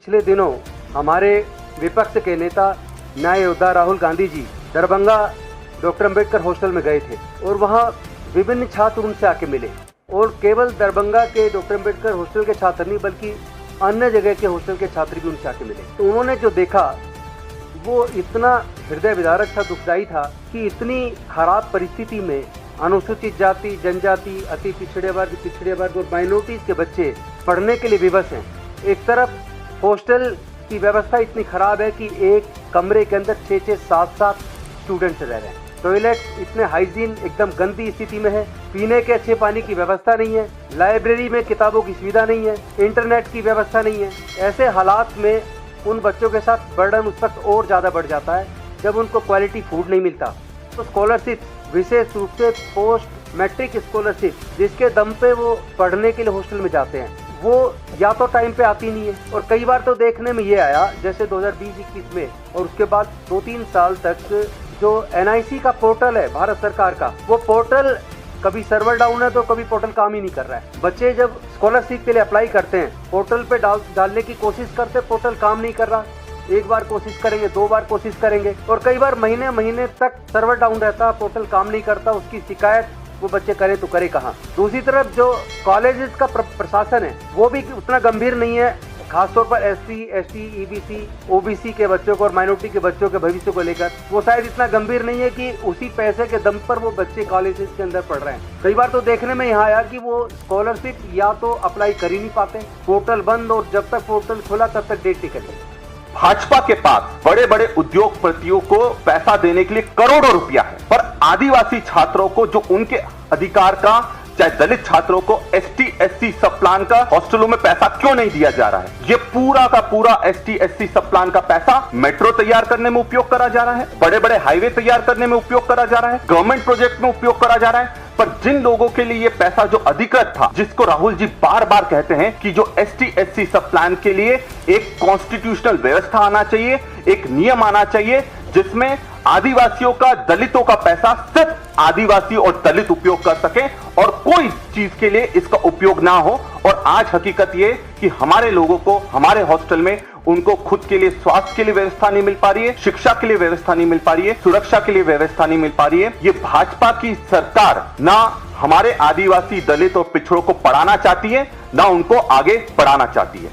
पिछले दिनों हमारे विपक्ष के नेता न्याय योद्धा राहुल गांधी जी दरभंगा डॉक्टर अंबेडकर हॉस्टल में गए थे और वहाँ विभिन्न छात्र उनसे आके मिले और केवल दरभंगा के डॉक्टर अंबेडकर हॉस्टल के छात्र नहीं बल्कि अन्य जगह के हॉस्टल के छात्र भी उनसे आके मिले। तो उन्होंने जो देखा वो इतना हृदय विदारक था, दुखदायी था कि इतनी खराब परिस्थिति में अनुसूचित जाति, जनजाति, अति पिछड़े वर्ग और माइनॉरिटीज के बच्चे पढ़ने के लिए विवश हैं। एक तरफ हॉस्टल की व्यवस्था इतनी खराब है कि एक कमरे के अंदर 6-6, 7-7 स्टूडेंट्स रह रहे हैं। टॉयलेट इतने हाइजीन एकदम गंदी स्थिति में है, पीने के अच्छे पानी की व्यवस्था नहीं है, लाइब्रेरी में किताबों की सुविधा नहीं है, इंटरनेट की व्यवस्था नहीं है। ऐसे हालात में उन बच्चों के साथ बर्डन उस वक्त और ज़्यादा बढ़ जाता है जब उनको क्वालिटी फूड नहीं मिलता। तो स्कॉलरशिप, विशेष रूप से पोस्ट मैट्रिक स्कॉलरशिप, जिसके दम पे वो पढ़ने के लिए हॉस्टल में जाते हैं, वो या तो टाइम पे आती नहीं है और कई बार तो देखने में ये आया जैसे 2020-21 में और उसके बाद 2-3 साल तक जो NIC का पोर्टल है भारत सरकार का, वो पोर्टल कभी सर्वर डाउन है तो कभी पोर्टल काम ही नहीं कर रहा है। बच्चे जब स्कॉलरशिप के लिए अप्लाई करते हैं, पोर्टल पे डालने की कोशिश करते, पोर्टल काम नहीं कर रहा। एक बार कोशिश करेंगे, 2 बार कोशिश करेंगे और कई बार महीने तक सर्वर डाउन रहता, पोर्टल काम नहीं करता। उसकी शिकायत वो बच्चे करें तो करे कहाँ। दूसरी तरफ जो कॉलेजेस का प्रशासन है वो भी उतना गंभीर नहीं है, खासतौर पर SC, ST, EBC, OBC के बच्चों को और माइनॉरिटी के बच्चों के भविष्य को लेकर वो शायद इतना गंभीर नहीं है कि उसी पैसे के दम पर वो बच्चे कॉलेजेस के अंदर पढ़ रहे हैं। कई बार तो देखने में यहाँ आया कि वो स्कॉलरशिप या तो अप्लाई कर ही नहीं पाते, पोर्टल बंद, और जब तक पोर्टल खुला तब तक डेट टिकट है। भाजपा के पास बड़े बड़े उद्योगपतियों को पैसा देने के लिए करोड़ों रुपया है, पर आदिवासी छात्रों को जो उनके अधिकार का, चाहे दलित छात्रों को ST, SC सब प्लान का हॉस्टलों में पैसा क्यों नहीं दिया जा रहा है? ये पूरा का पूरा ST, SC सब प्लान का पैसा मेट्रो तैयार करने में उपयोग करा जा रहा है, बड़े बड़े हाईवे तैयार करने में उपयोग करा जा रहा है, गवर्नमेंट प्रोजेक्ट में उपयोग करा जा रहा है। पर जिन लोगों के लिए ये पैसा जो अधिकृत था, जिसको राहुल जी बार बार कहते हैं कि जो ST, SC सब प्लान के लिए एक कॉन्स्टिट्यूशनल व्यवस्था आना चाहिए, एक नियम आना चाहिए जिसमें आदिवासियों का, दलितों का पैसा सिर्फ आदिवासी और दलित उपयोग कर सके और कोई चीज के लिए इसका उपयोग ना हो। और आज हकीकत ये कि हमारे लोगों को हमारे हॉस्टल में उनको खुद के लिए स्वास्थ्य के लिए व्यवस्था नहीं मिल पा रही है, शिक्षा के लिए व्यवस्था नहीं मिल पा रही है, सुरक्षा के लिए व्यवस्था नहीं मिल पा रही है। ये भाजपा की सरकार ना हमारे आदिवासी, दलित और पिछड़ों को पढ़ाना चाहती है, ना उनको आगे बढ़ाना चाहती है।